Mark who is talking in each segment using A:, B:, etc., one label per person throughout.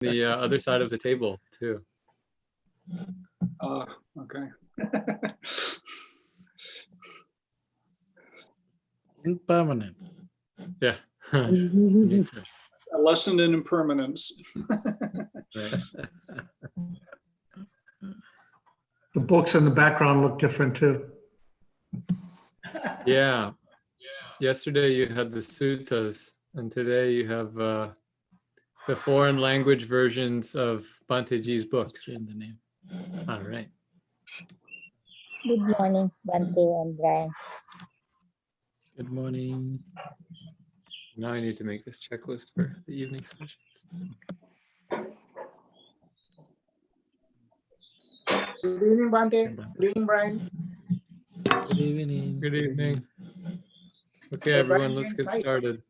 A: the other side of the table too.
B: Okay.
C: Impermanent.
A: Yeah. Me too.
B: A lesson in impermanence.
A: Right.
D: The books in the background look different too.
A: Yeah. Yesterday you had the suttas, and today you have the foreign language versions of Bhanteji's books.
C: Change the name.
A: All right.
E: Good morning, Bhante and Brian.
C: Good morning.
A: Now I need to make this checklist for the evening sessions.
F: Good evening, Bhante. Good evening, Brian.
C: Good evening.
A: Good evening. Okay, everyone, let's get started.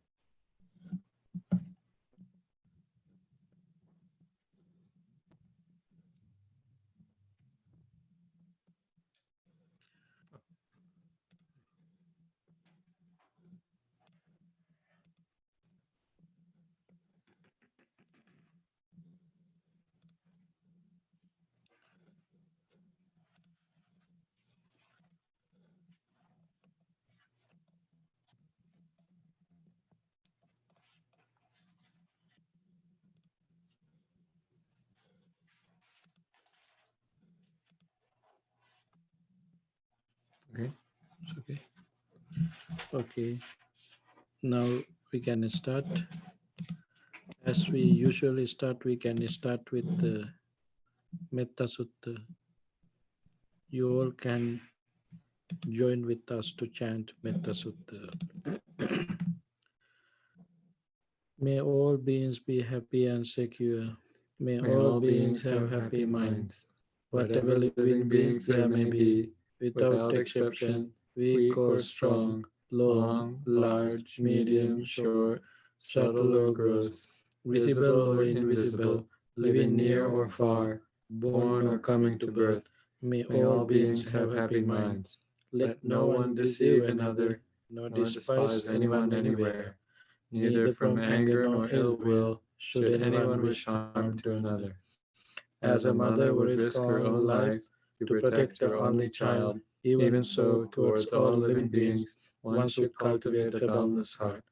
A: Okay.
C: It's okay. Okay. Now we can start. As we usually start, we can start with the Metta Sutta. You all can join with us to chant Metta Sutta. May all beings be happy and secure. May all beings have happy minds. Whatever living beings there may be, without exception, weak or strong, long, large, medium, short, subtle or gross, visible or invisible, living near or far, born or coming to birth, may all beings have happy minds. Let no one deceive another, nor despise anyone anywhere. Neither from anger nor ill will should anyone wish harm to another. As a mother would risk her own life to protect her only child, even so towards all living beings, one should cultivate a boundless heart.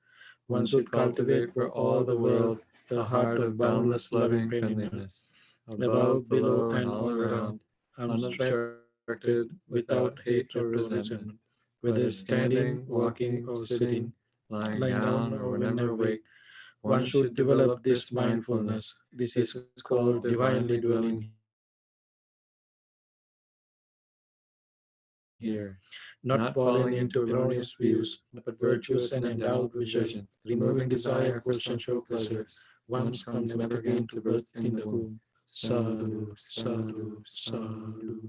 C: One should cultivate for all the world a heart of boundless loving friendliness, above, below, and all around, unobstructed, without hate or resentment, whether standing, walking, or sitting, lying down, or whenever awake. One should develop this mindfulness. This is called divinely dwelling here, not falling into erroneous views, but virtuous and endowed with vision, removing desire for sensual pleasures. One comes never again to birth in the womb. Sadhu, sadhu, sadhu.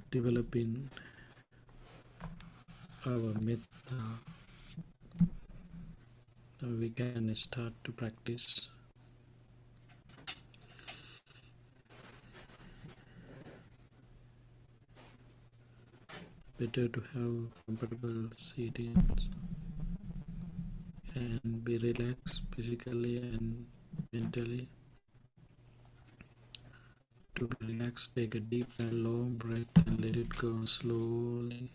C: Developing our metta. Now we can start to practice. Better to have comfortable seatings and be relaxed physically and mentally. To be relaxed, take a deep and long breath and let it go slowly.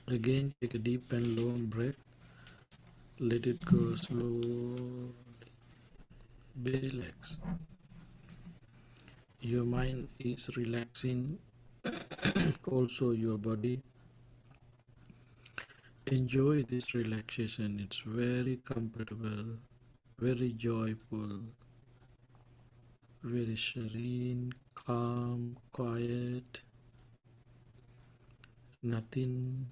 C: Again, take a deep and long breath. Let it go slowly. Be relaxed. Your mind is relaxing, also your body. Enjoy this relaxation. It's very comfortable, very joyful, very serene, calm, quiet. Nothing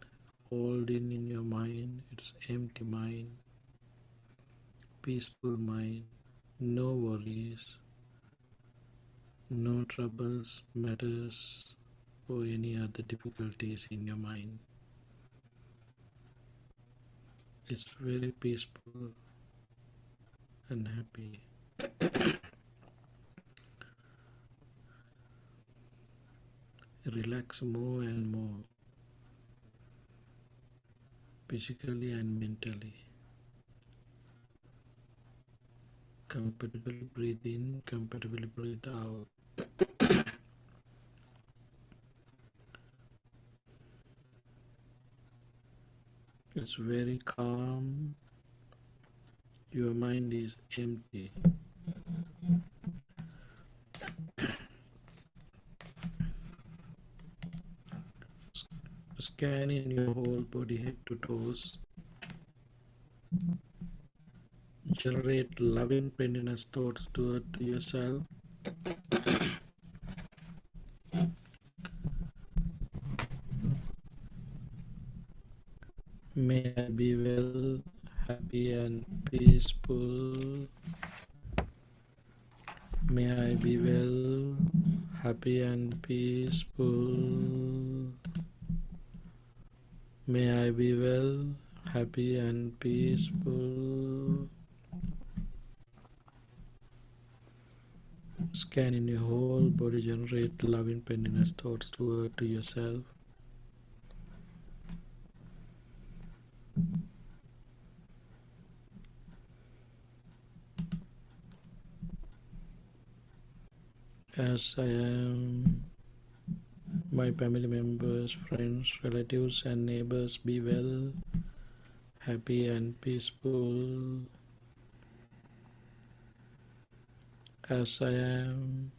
C: holding in your mind. It's empty mind, peaceful mind, no worries, no troubles, matters, or any other difficulties in your mind. It's very peaceful and happy. Relax more and more. physically and mentally. Comfortably breathe in, comfortably breathe out. It's very calm. Your mind is empty. Scan in your whole body, head to toes. Generate loving friendliness thoughts toward yourself. May I be well, happy and peaceful. May I be well, happy and peaceful. May I be well, happy and peaceful. Scan in your whole body, generate loving friendliness thoughts toward yourself. As I am, my family members, friends, relatives and neighbors be well, happy and peaceful. As I am,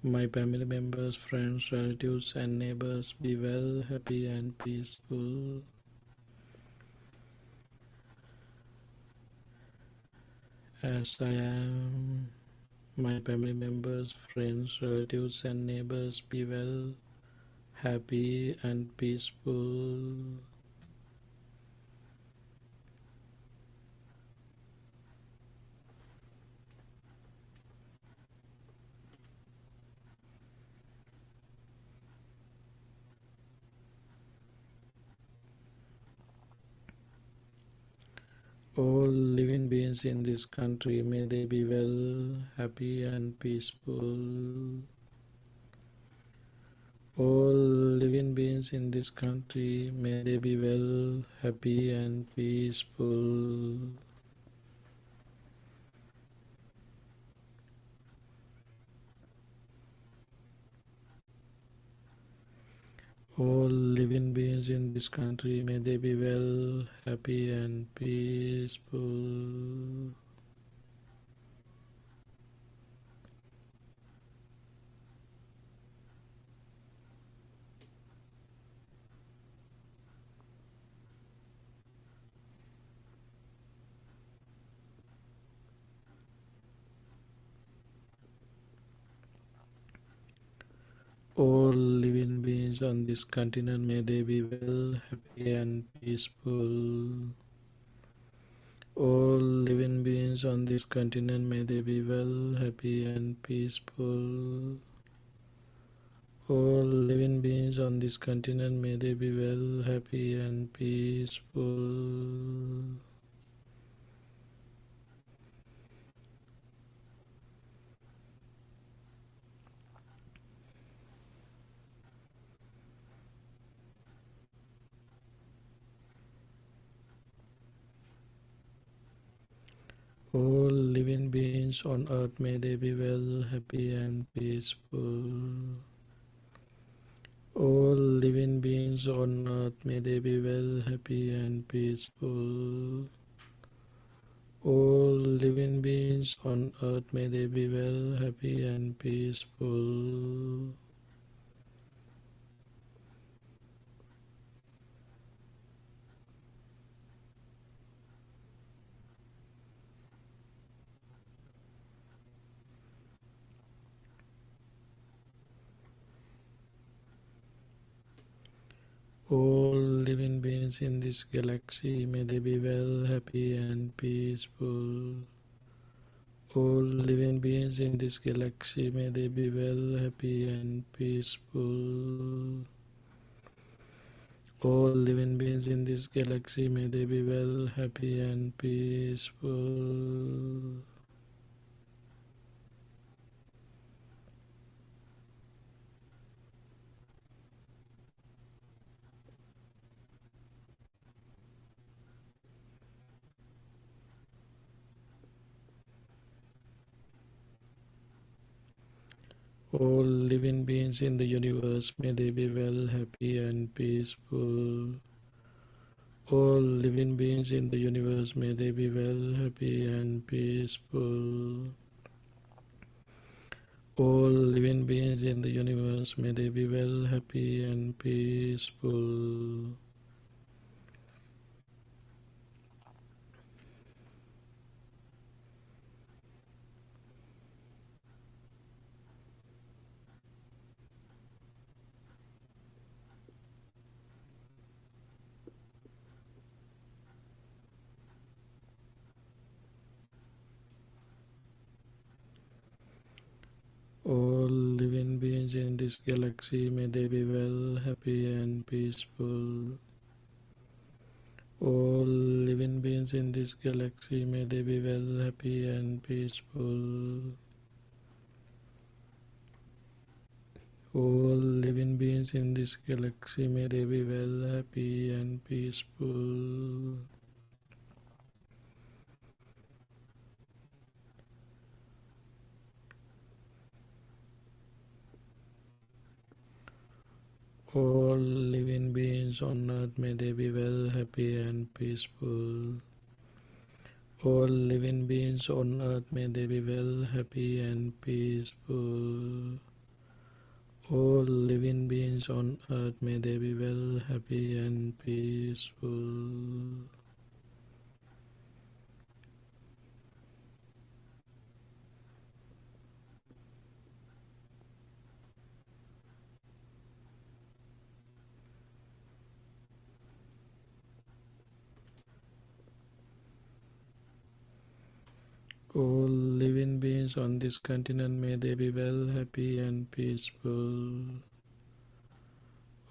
C: my family members, friends, relatives and neighbors be well, happy and peaceful. As I am, my family members, friends, relatives and neighbors be well, happy and peaceful. All living beings in this country, may they be well, happy and peaceful. All living beings in this country, may they be well, happy and peaceful. All living beings in this country, may they be well, happy and peaceful. All living beings on this continent, may they be well, happy and peaceful. All living beings on this continent, may they be well, happy and peaceful. All living beings on this continent, may they be well, happy and peaceful. All living beings on earth, may they be well, happy and peaceful. All living beings on earth, may they be well, happy and peaceful. All living beings on earth, may they be well, happy and peaceful. All living beings in this galaxy, may they be well, happy and peaceful. All living beings in this galaxy, may they be well, happy and peaceful. All living beings in this galaxy, may they be well, happy and peaceful. All living beings in the universe, may they be well, happy, and peaceful. All living beings in the universe, may they be well, happy, and peaceful. All living beings in the universe, may they be well, happy, and peaceful. All living beings in this galaxy, may they be well, happy, and peaceful. All living beings in this galaxy, may they be well, happy, and peaceful. All living beings in this galaxy, may they be well, happy, and peaceful. All living beings on earth, may they be well, happy, and peaceful. All living beings on earth, may they be well, happy, and peaceful. All living beings on earth, may they be well, happy, and peaceful. All living beings on this continent, may they be well, happy, and peaceful.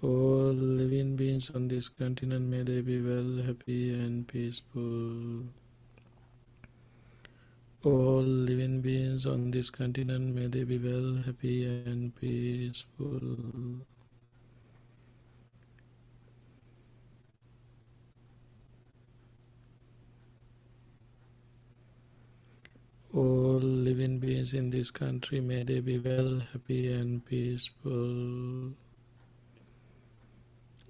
C: All living beings on this continent, may they be well, happy, and peaceful. All living beings on this continent, may they be well, happy, and peaceful. All living beings in this country, may they be well, happy, and peaceful.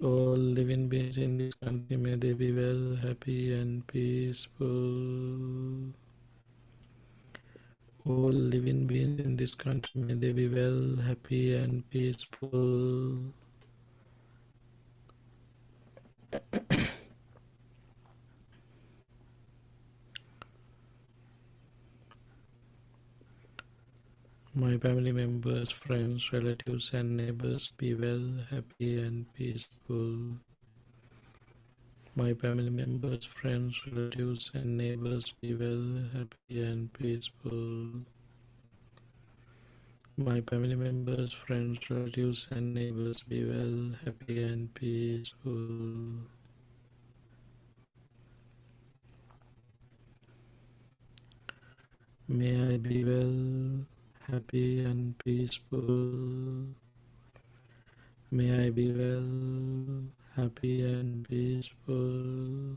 C: All living beings in this country, may they be well, happy, and peaceful. All living beings in this country, may they be well, happy, and peaceful. My family members, friends, relatives, and neighbors be well, happy, and peaceful. My family members, friends, relatives, and neighbors be well, happy, and peaceful. My family members, friends, relatives, and neighbors be well, happy, and peaceful. May I be well, happy, and peaceful. May I be well, happy, and peaceful.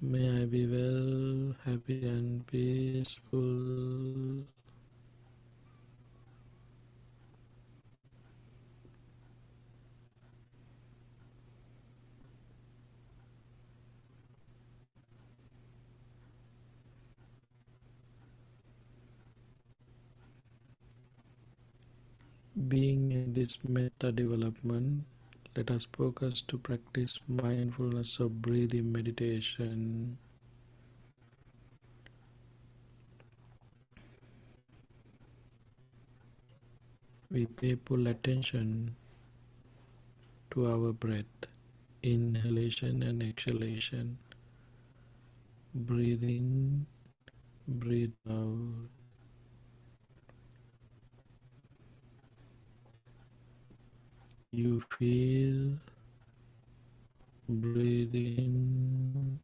C: May I be well, happy, and peaceful. Being in this metta development, let us focus to practice mindfulness of breathing meditation. We pay full attention to our breath, inhalation and exhalation. Breathe in, breathe out. You feel, breathe in,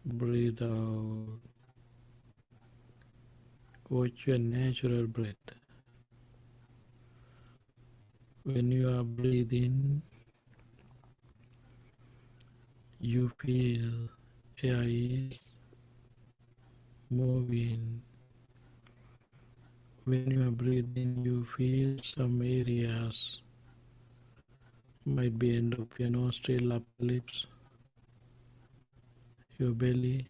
C: breathe out. Watch your natural breath. When you are breathing, you feel air is moving. When you are breathing, you feel some areas, might be end of your nostril, upper lips, your belly.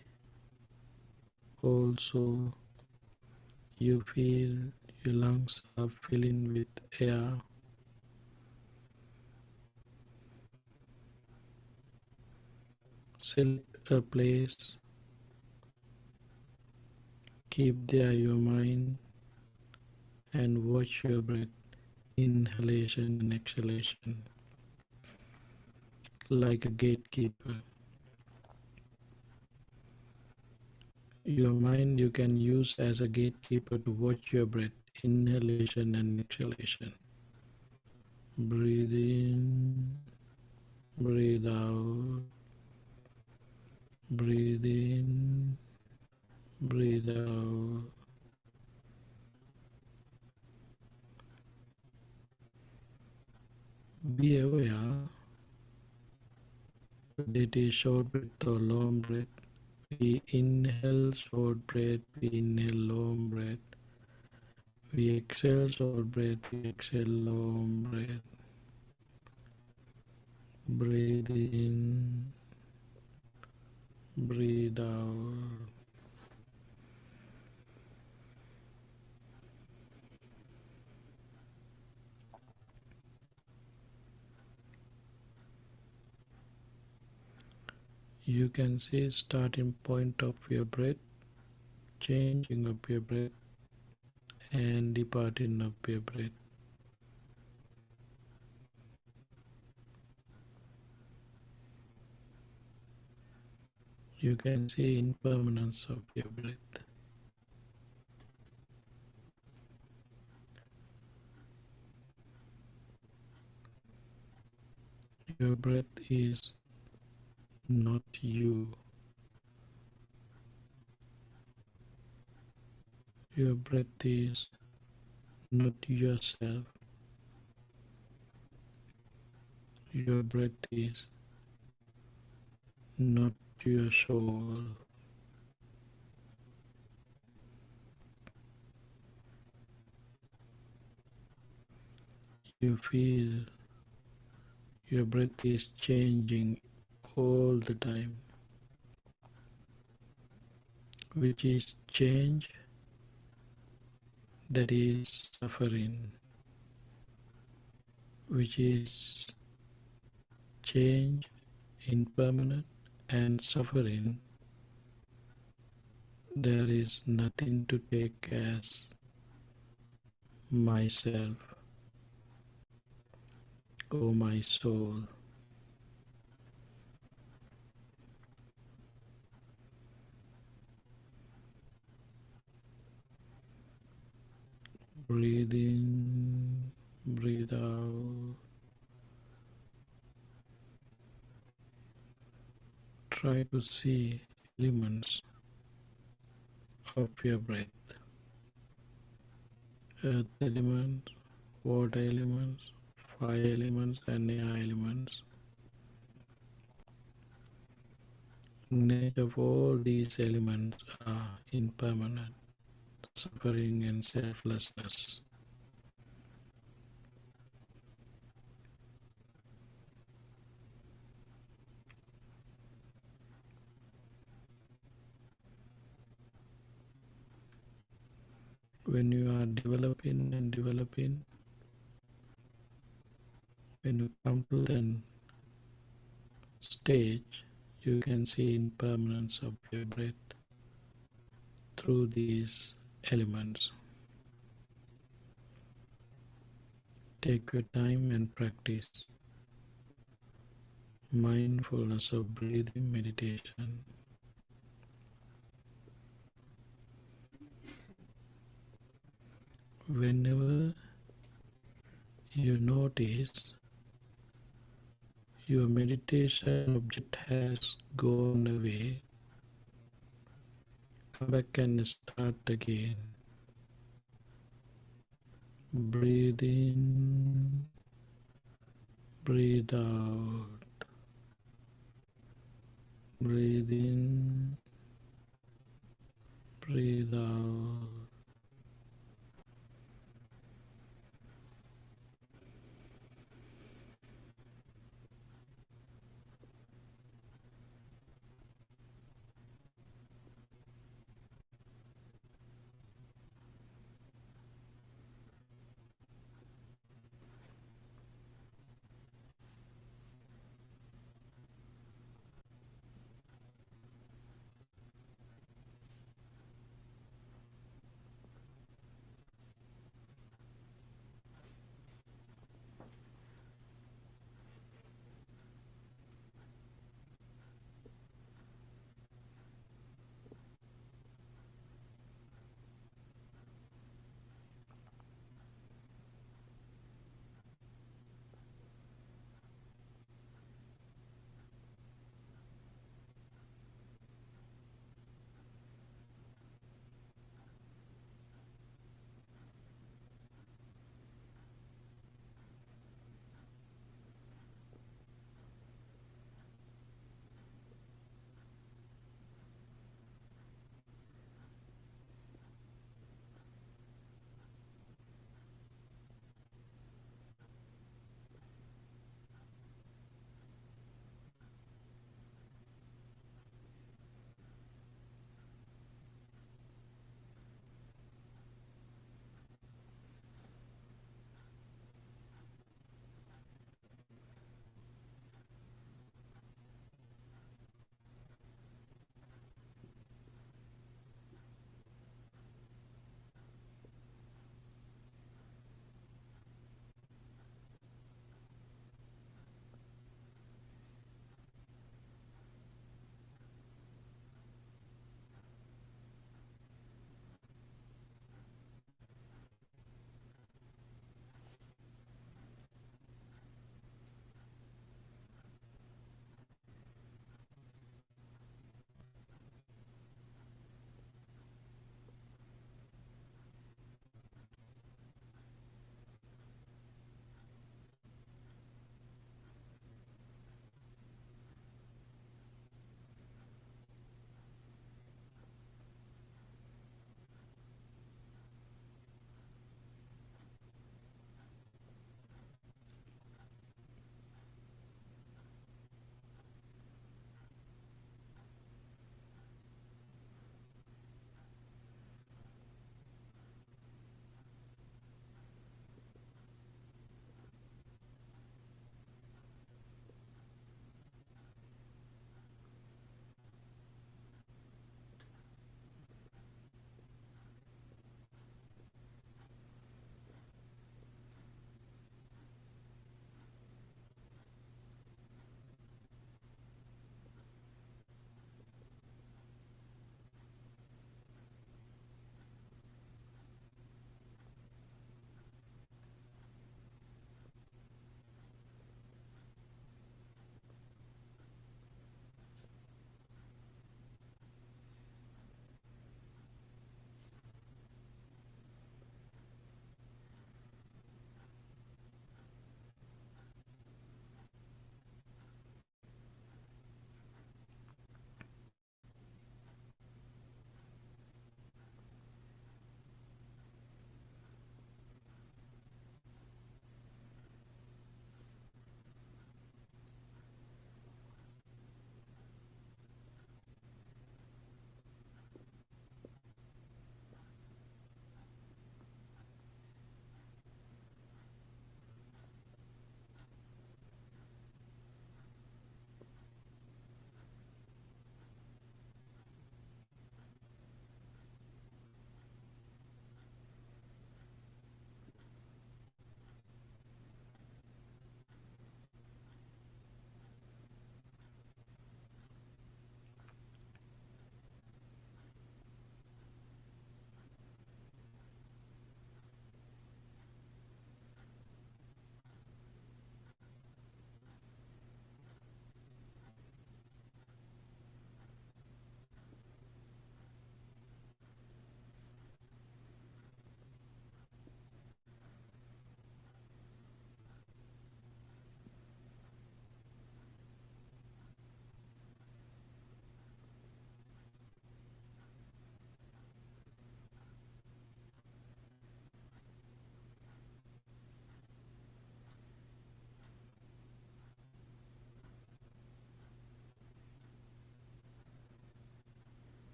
C: Also, you feel your lungs are filling with air. Select a place, keep there your mind, and watch your breath, inhalation and exhalation, like a gatekeeper. Your mind you can use as a gatekeeper to watch your breath, inhalation and exhalation. Breathe in, breathe out, breathe in, breathe out. Be aware whether it is short breath or long breath. We inhale short breath, we inhale long breath. We exhale short breath, we exhale long breath. Breathe in, breathe out. You can see starting point of your breath, changing of your breath, and departing of your breath. You can see impermanence of your breath. Your breath is not you. Your breath is not yourself. Your breath is not your soul. You feel your breath is changing all the time, which is change, that is suffering, which is change, impermanent and suffering. There is nothing to take as myself or my soul. Breathe in, breathe out. Try to see elements of your breath. Earth elements, water elements, fire elements and air elements. Nature of all these elements are impermanent, suffering and selflessness. When you are developing and developing, when you come to the stage, you can see impermanence of your breath through these elements. Take your time and practice mindfulness of breathing meditation. Whenever you notice your meditation object has gone away, come back and start again. Breathe in, breathe out. Breathe in, breathe out.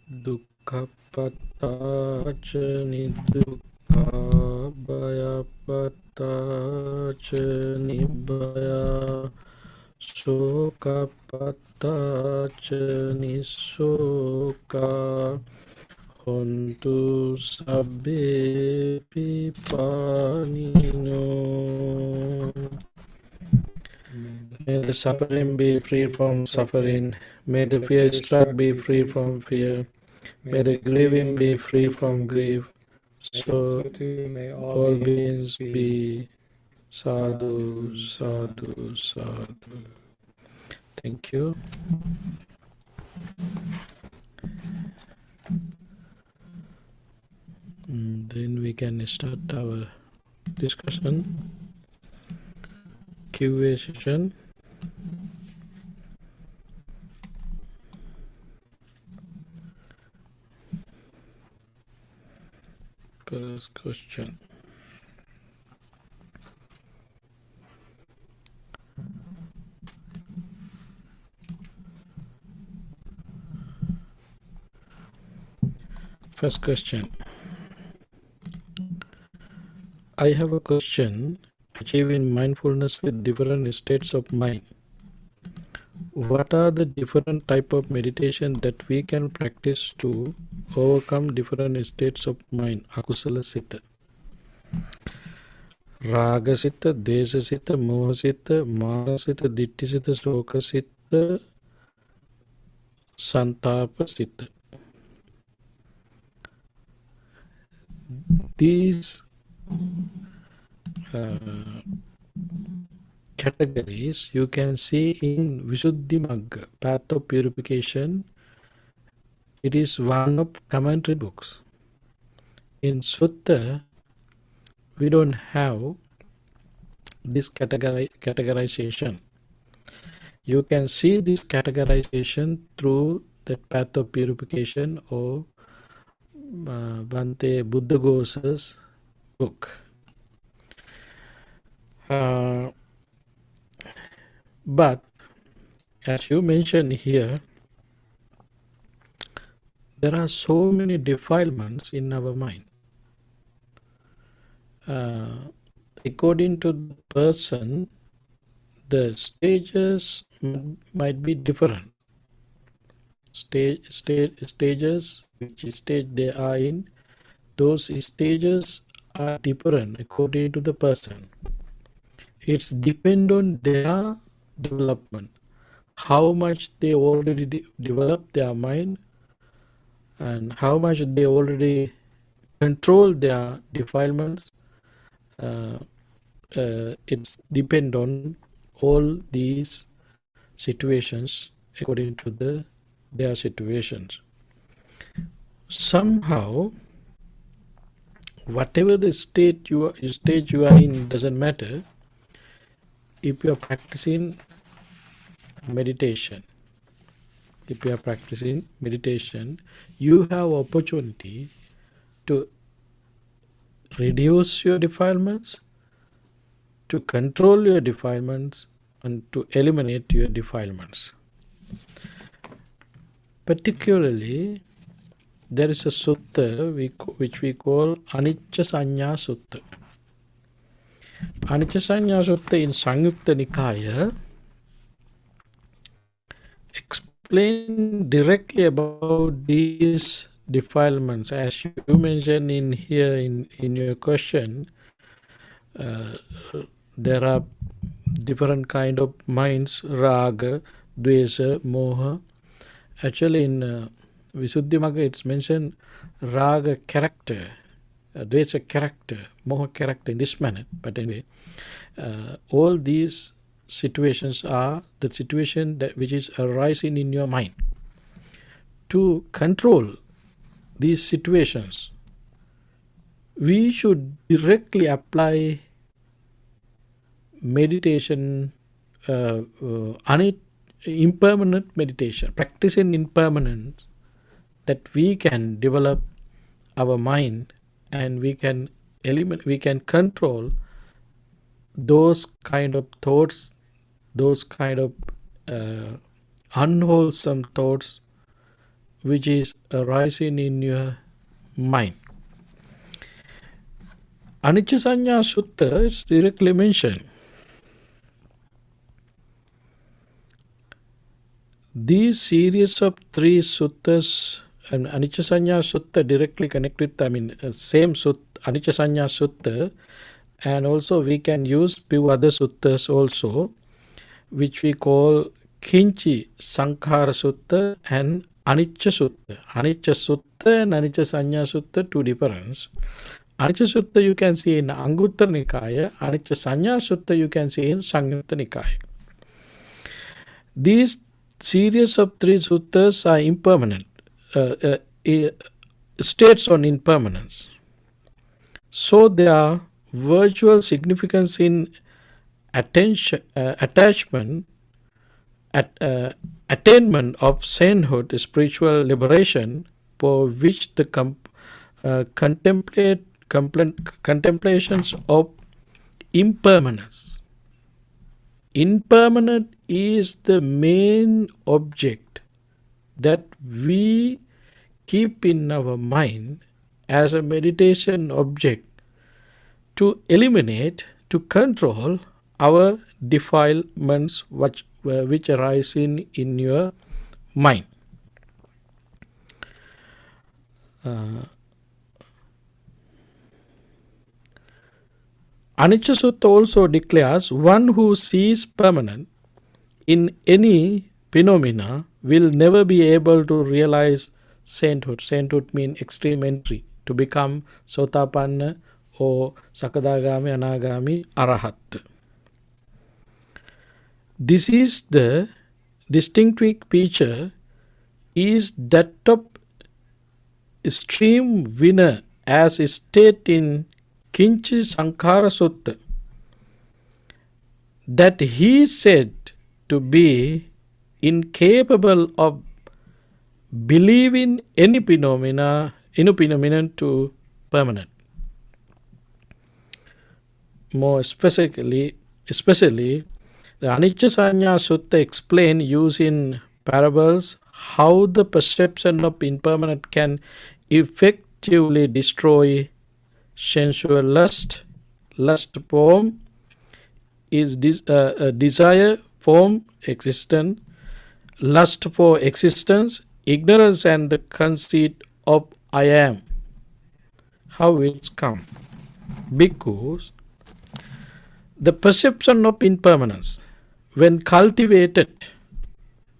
C: Dukkhappatacha nidukkha bhayapatacha nibbhaya Sokapatacha nisoka hontu sabbe pipanino. May the suffering be free from suffering. May the fear struck be free from fear. May the grieving be free from grief. So may all beings be sadhu, sadhu, sadhu. Thank you. Then we can start our discussion, Q&A session. First question. First question. I have a question. Achieving mindfulness with different states of mind. What are the different type of meditation that we can practice to overcome different states of mind? Akusala sita, raga sita, desha sita, moha sita, mara sita, ditti sita, soka sita, santapa sita. These categories you can see in Visuddhimagga, Path of Purification. It is one of commentary books. In Sutta, we don't have this categorization. You can see this categorization through the Path of Purification or Bhante Buddha Ghosa's book. But as you mentioned here, there are so many defilements in our mind. According to the person, the stages might be different. Stages, which stage they are in, those stages are different according to the person. It's depend on their development, how much they already developed their mind and how much they already control their defilements. It's depend on all these situations according to their situations. Somehow, whatever the stage you are in doesn't matter. If you are practicing meditation, you have opportunity to reduce your defilements, to control your defilements, and to eliminate your defilements. Particularly, there is a sutta which we call Anicca Sanya Sutta. Anicca Sanya Sutta in Samyutta Nikaya explain directly about these defilements. As you mentioned in here in your question, there are different kind of minds, raga, dvesa, moha. Actually in Visuddhimagga it's mentioned raga character, dvesa character, moha character in this manner. But anyway, all these situations are the situation that which is arising in your mind. To control these situations, we should directly apply meditation, impermanent meditation, practicing impermanence, that we can develop our mind and we can control those kind of thoughts, those kind of unwholesome thoughts which is arising in your mind. Anicca Sanya Sutta is directly mentioned. These series of 3 suttas, and Anicca Sanya Sutta directly connect with, same Anicca Sanya Sutta, and also we can use few other suttas also, which we call Kinchi Sankhara Sutta and Anicca Sutta. Anicca Sutta and Anicca Sanya Sutta, two difference. Anicca Sutta you can see in Anguttara Nikaya, Anicca Sanya Sutta you can see in Samyutta Nikaya. These series of 3 suttas are impermanent, states on impermanence. So their virtual significance in attachment, attainment of sainthood, spiritual liberation, for which the contemplations of impermanence. Impermanent is the main object that we keep in our mind as a meditation object to eliminate, to control our defilements which arise in your mind. Anicca Sutta also declares one who sees permanent in any phenomena will never be able to realize sainthood. Sainthood means extreme entry, to become Sotapanna or Sakadagami, Anagami, Arahat. This is the distinctive feature is that of extreme winner, as stated in Kinchi Sankhara Sutta, that he is said to be incapable of believing any phenomenon to permanent. More especially the Anicca Sanya Sutta explain using parables how the perception of impermanent can effectively destroy sensual lust. Lust form is desire form existence, lust for existence, ignorance and the conceit of I am. How it's come? Because the perception of impermanence, when cultivated,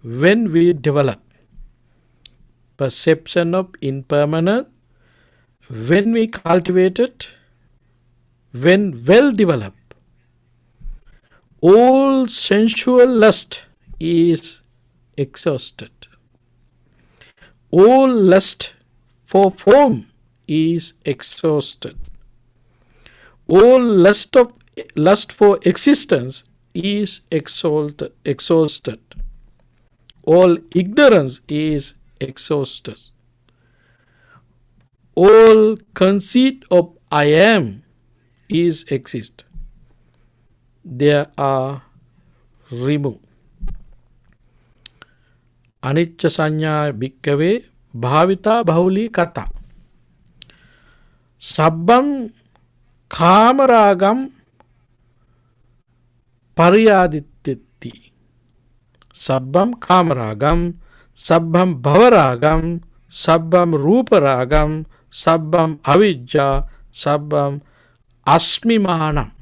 C: when we develop perception of impermanence, when we cultivate it, when well developed, all sensual lust is exhausted. All lust for form is exhausted. All lust for existence is exhausted. All ignorance is exhausted. All conceit of I am is exist. They are removed. Anicca Sanya Bhikkave Bhavita Bahuli Kata Sabbam Kamaragam Paryadityati. Sabbam Kamaragam, Sabbam Bhavaragam, Sabbam Ruparagam, Sabbam Avijja, Sabbam Asmimanam.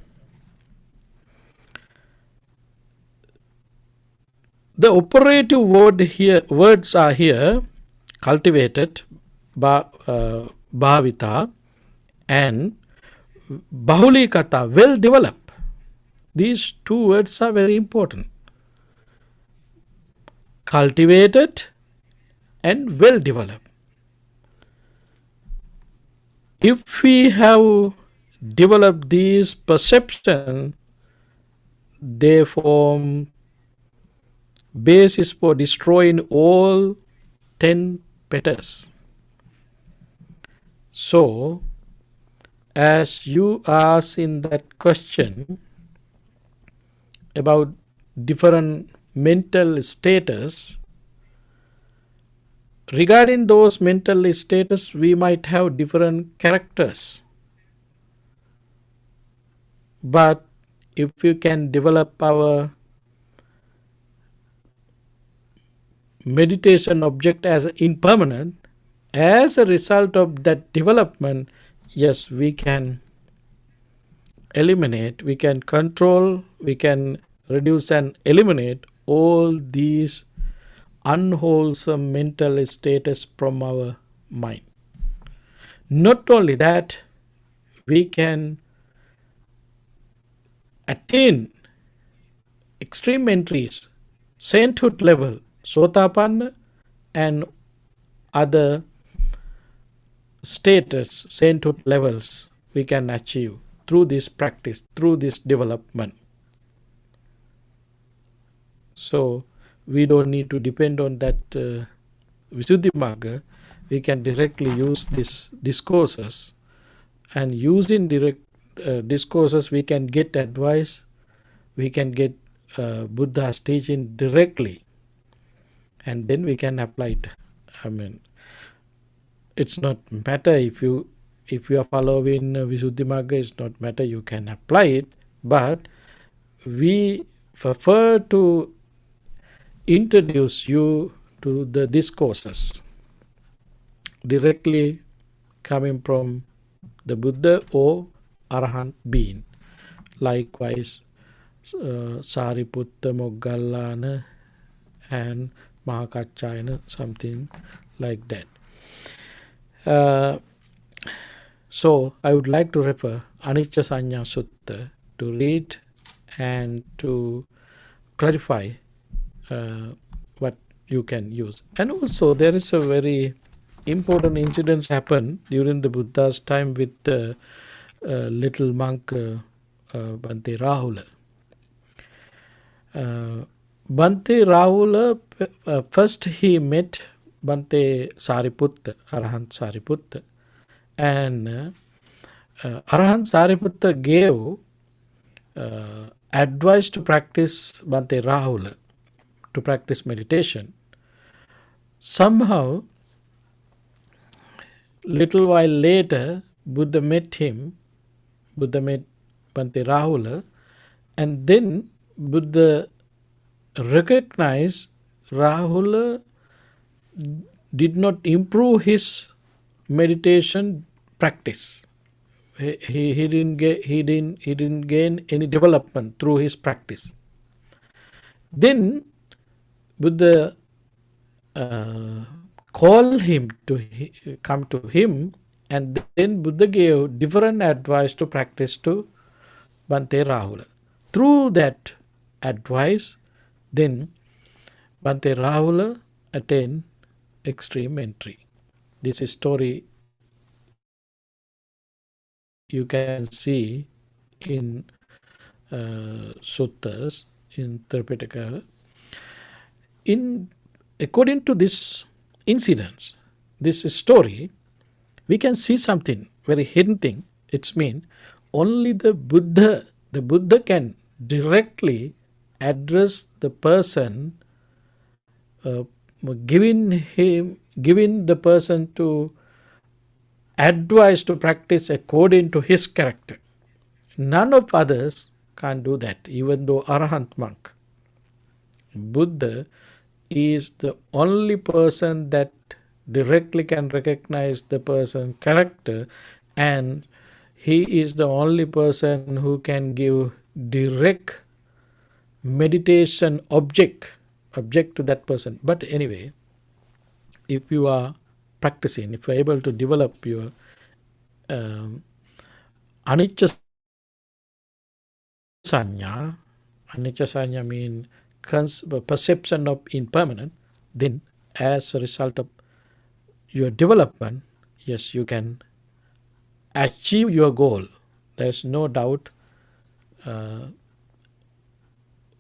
C: The operative words are here cultivated, bhavita, and bahulikata, well developed. These two words are very important. Cultivated and well developed. If we have developed these perceptions, they form basis for destroying all 10 fetters. So, as you ask in that question about different mental status, regarding those mental status, we might have different characters. But if you can develop our meditation object as impermanent, as a result of that development, yes, we can eliminate, we can control, we can reduce and eliminate all these unwholesome mental status from our mind. Not only that, we can attain extreme entries, sainthood level, Sotapanna, and other status, sainthood levels we can achieve through this practice, through this development. So we don't need to depend on that Visuddhimagga. We can directly use these discourses, and using direct discourses we can get advice, we can get Buddha's teaching directly, and then we can apply it. I mean, it's not matter if you are following Visuddhimagga, it's not matter, you can apply it, but we prefer to introduce you to the discourses directly coming from the Buddha or Arahant being. Likewise, Sariputta, Moggallana and Mahakaccayana, something like that. So I would like to refer Anicca Sanya Sutta to read and to clarify what you can use. And also there is a very important incident happened during the Buddha's time with the little monk Bhante Rahula. Bhante Rahula, first he met Bhante Sariputta, Arahant Sariputta, and Arahant Sariputta gave advice to practice Bhante Rahula, to practice meditation. Somehow, little while later, Buddha met him, Buddha met Bhante Rahula, and then Buddha recognized Rahula did not improve his meditation practice. He didn't gain any development through his practice. Then Buddha called him to come to him, and then Buddha gave different advice to practice to Bhante Rahula. Through that advice, then Bhante Rahula attained extreme entry. This story you can see in suttas, in Tripitaka. According to this incident, this story, we can see something very hidden thing. It's mean only the Buddha can directly address the person, giving the person to advice to practice according to his character. None of others can do that, even though Arahant monk. Buddha is the only person that directly can recognize the person's character, and he is the only person who can give direct meditation object to that person. But anyway, if you are practicing, if you are able to develop your anicca sanya means perception of impermanent, then as a result of your development, yes, you can achieve your goal. There's no doubt.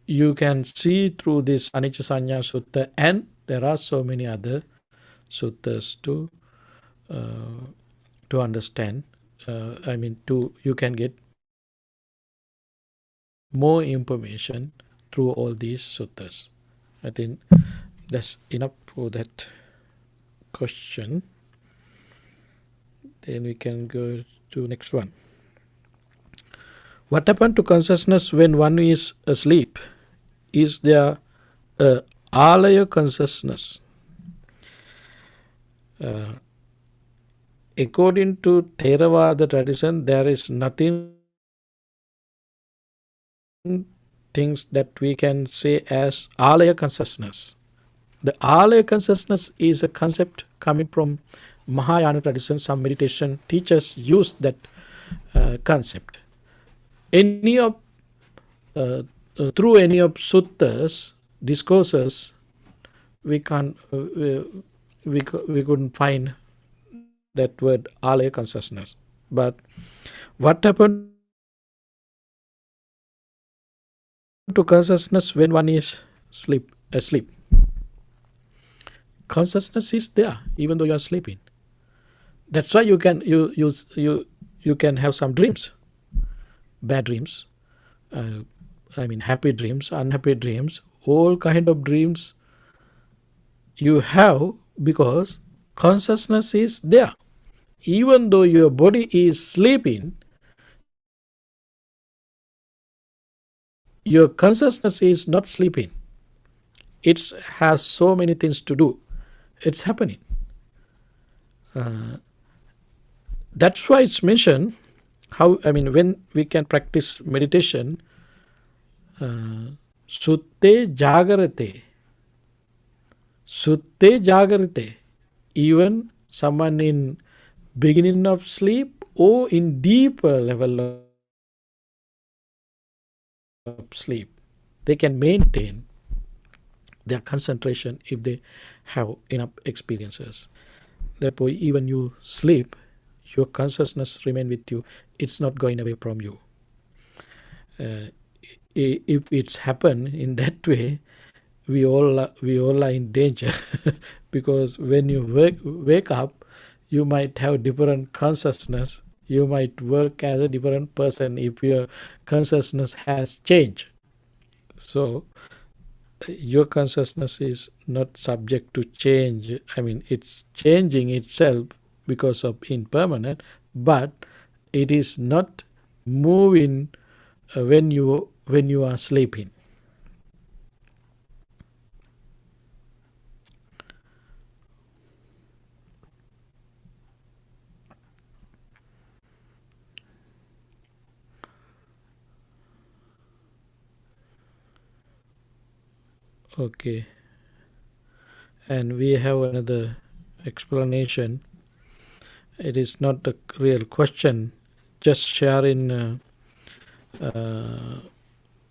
C: You can see through this Anicca Sanya Sutta, and there are so many other suttas to understand. You can get more information through all these suttas. I think that's enough for that question. Then we can go to next one. What happened to consciousness when one is asleep? Is there a alaya consciousness? According to Theravada tradition, there is nothing things that we can say as alaya consciousness. The alaya consciousness is a concept coming from Mahayana tradition. Some meditation teachers use that concept. Any of through any of suttas, discourses, we can't we couldn't find that word alaya consciousness. But what happened to consciousness when one is asleep? Consciousness is there even though you are sleeping. That's why you can you can have some dreams, bad dreams, happy dreams, unhappy dreams, all kind of dreams you have because consciousness is there. Even though your body is sleeping, your consciousness is not sleeping. It has so many things to do. It's happening. That's why it's mentioned how, when we can practice meditation, sutte jagarate. Sutte jagarate. Even someone in beginning of sleep or in deeper level of sleep, they can maintain their concentration if they have enough experiences. Therefore, even you sleep, your consciousness remain with you. It's not going away from you. If it's happened in that way, we all are in danger because when you wake up, you might have different consciousness. You might work as a different person if your consciousness has changed. So your consciousness is not subject to change. It's changing itself because of impermanent, but it is not moving when you are sleeping. Okay, and we have another explanation. It is not a real question, just sharing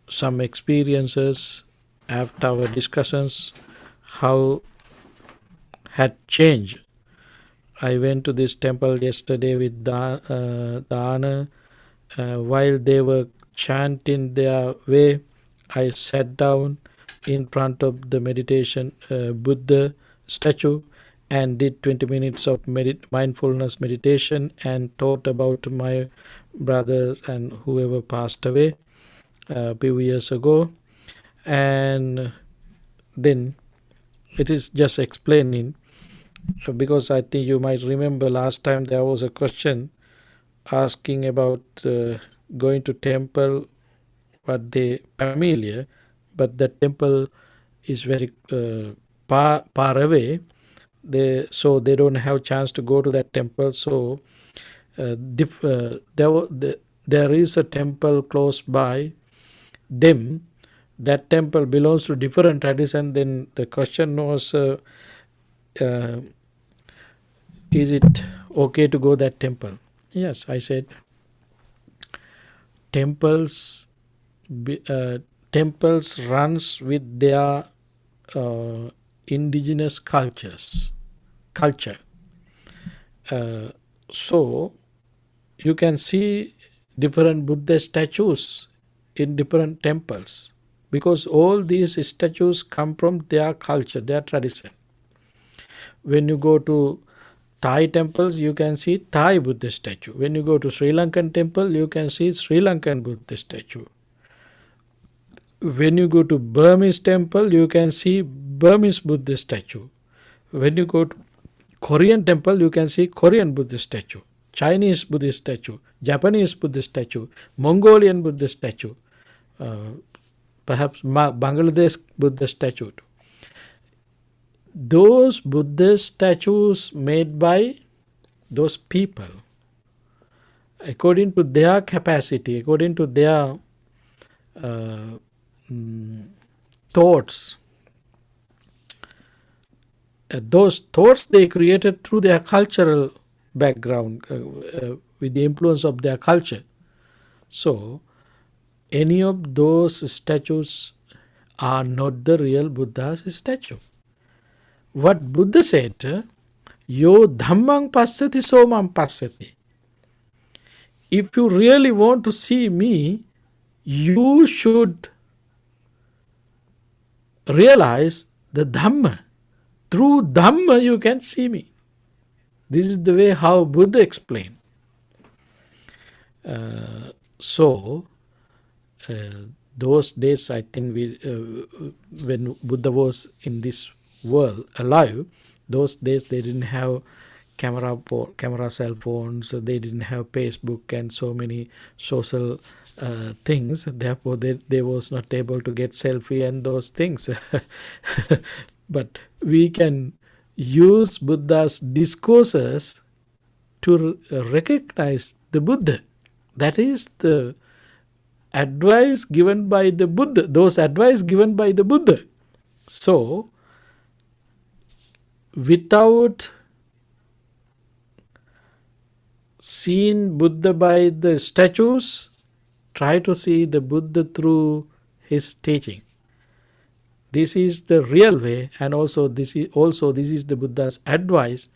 C: some experiences after our discussions, how had changed. I went to this temple yesterday with Dana. While they were chanting their way, I sat down in front of the meditation Buddha statue and did 20 minutes of mindfulness meditation and thought about my brothers and whoever passed away a few years ago. And then it is just explaining, because I think you might remember last time there was a question asking about going to temple, but they familiar, but the temple is very far away. So they don't have chance to go to that temple. So there is a temple close by them. That temple belongs to different tradition. Then the question was, is it okay to go that temple? Yes, I said temples runs with their indigenous culture. So you can see different Buddha statues in different temples because all these statues come from their culture, their tradition. When you go to Thai temples, you can see Thai Buddha statue. When you go to Sri Lankan temple, you can see Sri Lankan Buddha statue. When you go to Burmese temple, you can see Burmese Buddha statue. When you go to Korean temple, you can see Korean Buddhist statue, Chinese Buddhist statue, Japanese Buddhist statue, Mongolian Buddhist statue, perhaps Bangladesh Buddhist statue. Those Buddhist statues made by those people, according to their capacity, according to their thoughts, those thoughts they created through their cultural background, with the influence of their culture. So, any of those statues are not the real Buddha's statue. What Buddha said, Yo dhammang passati somam passati. If you really want to see me, you should realize the Dhamma. Through Dhamma you can see me. This is the way how Buddha explained. Those days, I think, when Buddha was in this world alive, those days they didn't have camera cell phones, they didn't have Facebook and so many social things. Therefore, they was not able to get selfie and those things. But we can use Buddha's discourses to recognize the Buddha. That is the advice given by the Buddha, those advice given by the Buddha. So, without seeing Buddha by the statues, try to see the Buddha through his teaching. This is the real way, and also this is the Buddha's advice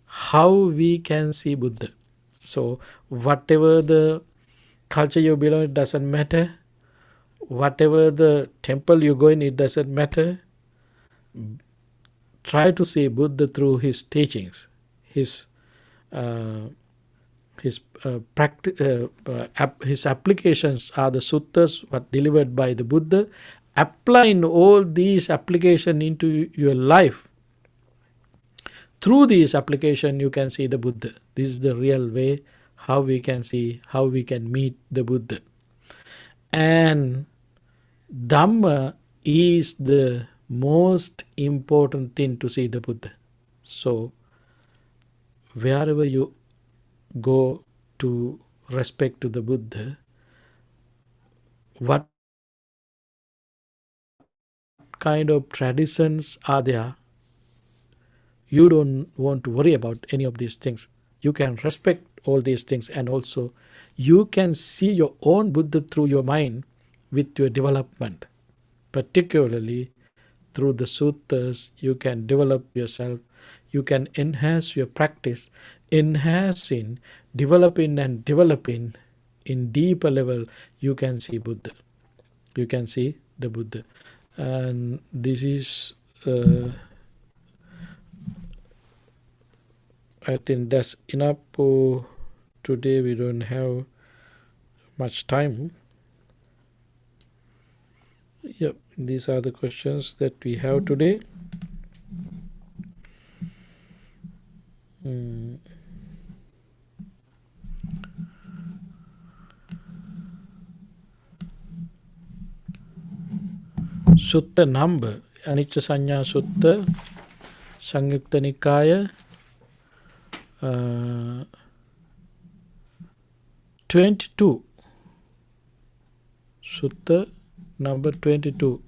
C: how we can see Buddha. So whatever the culture you belong, it doesn't matter. Whatever the temple you go in, it doesn't matter. Try to see Buddha through his teachings, his applications are the suttas what delivered by the Buddha. Applying all these application into your life, through these application you can see the Buddha. This is the real way how we can see, how we can meet the Buddha. And Dhamma is the most important thing to see the Buddha. So wherever you go to respect to the Buddha, what kind of traditions are there? You don't want to worry about any of these things. You can respect all these things, and also you can see your own Buddha through your mind with your development. Particularly through the suttas, you can develop yourself. You can enhance your practice, enhancing, developing and developing in deeper level. You can see Buddha. You can see the Buddha. And this is, I think that's enough for today. We don't have much time. Yep, these are the questions that we have today. Sutta number, Anicca Sanya Sutta, Samyutta Nikaya, 22. Sutta number 22.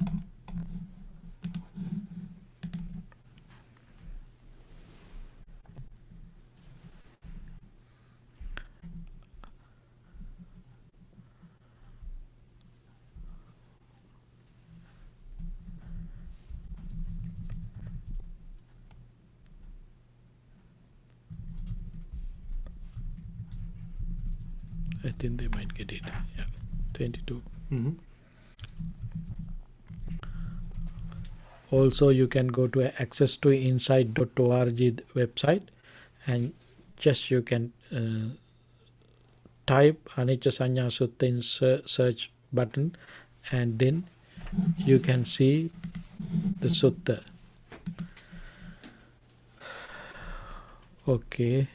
C: I think they might get it. Yeah, 22.
A: Mm-hmm.
C: Also, you can go to access to insight.org website, and just you can type Anicca Sanya Sutta in search button, and then you can see the sutta. Okay,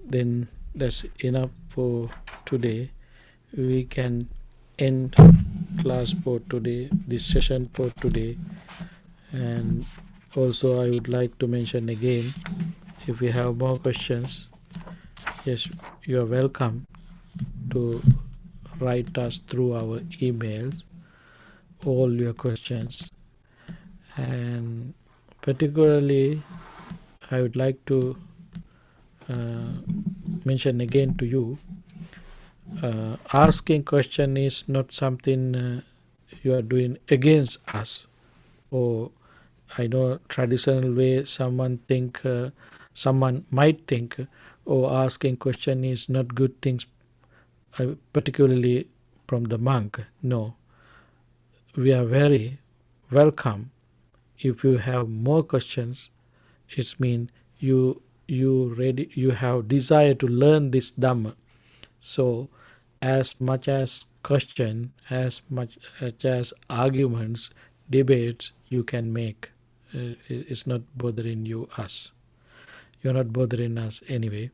C: then that's enough for today. We can end class for today, this session for today. And also I would like to mention again, if you have more questions, yes, you are welcome to write us through our emails all your questions. And particularly I would like to mention again to you, asking question is not something you are doing against us, or I know traditional way someone might think, or asking question is not good things, particularly from the monk. No, we are very welcome. If you have more questions, it means you have desire to learn this Dhamma. So as much as question, as much as arguments, debates you can make, it's not bothering us. You're not bothering us anyway.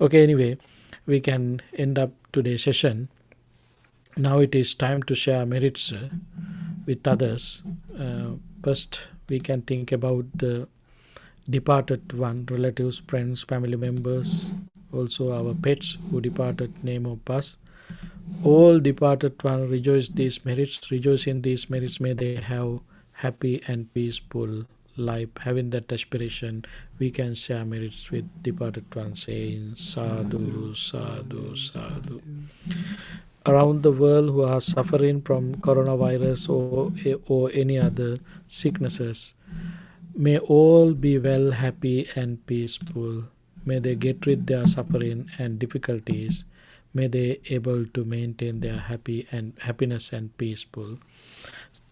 C: Okay, anyway, we can end up today's session. Now it is time to share merits with others. First, we can think about the departed one, relatives, friends, family members, also our pets who departed, name of us. All departed one, rejoice these merits, rejoice in these merits. May they have happy and peaceful life. Having that aspiration, we can share merits with departed one, saying sadhu, sadhu, sadhu. Around the world who are suffering from coronavirus or any other sicknesses, may all be well, happy and peaceful. May they get rid their suffering and difficulties. May they able to maintain their happiness and peaceful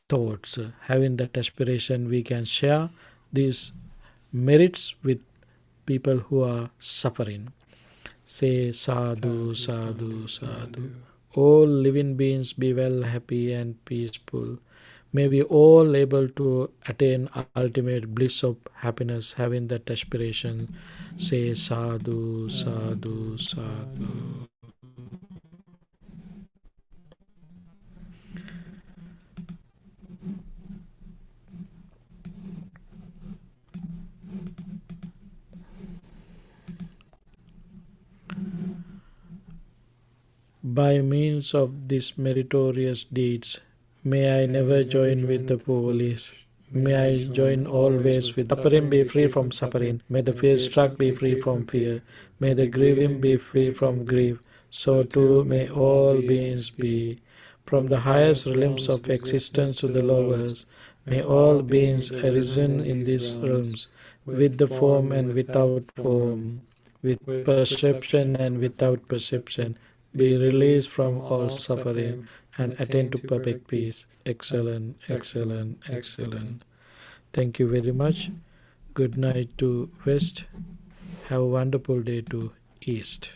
C: thoughts. Having that aspiration, we can share these merits with people who are suffering. Say sadhu, sadhu, sadhu. All living beings be well, happy and peaceful. May we all able to attain ultimate bliss of happiness. Having that aspiration, say sadhu, sadhu, sadhu. By means of these meritorious deeds, may I never join with the police. May I join always with suffering, be free from suffering. May the fear struck be free from fear. May the grieving be free from grief. So too may all beings be. From the highest realms of existence to the lowest, may all beings arisen in these realms, with the form and without form, with perception and without perception, be released from all suffering and attain to perfect peace. Excellent, excellent, excellent. Thank you very much. Good night to West. Have a wonderful day to East.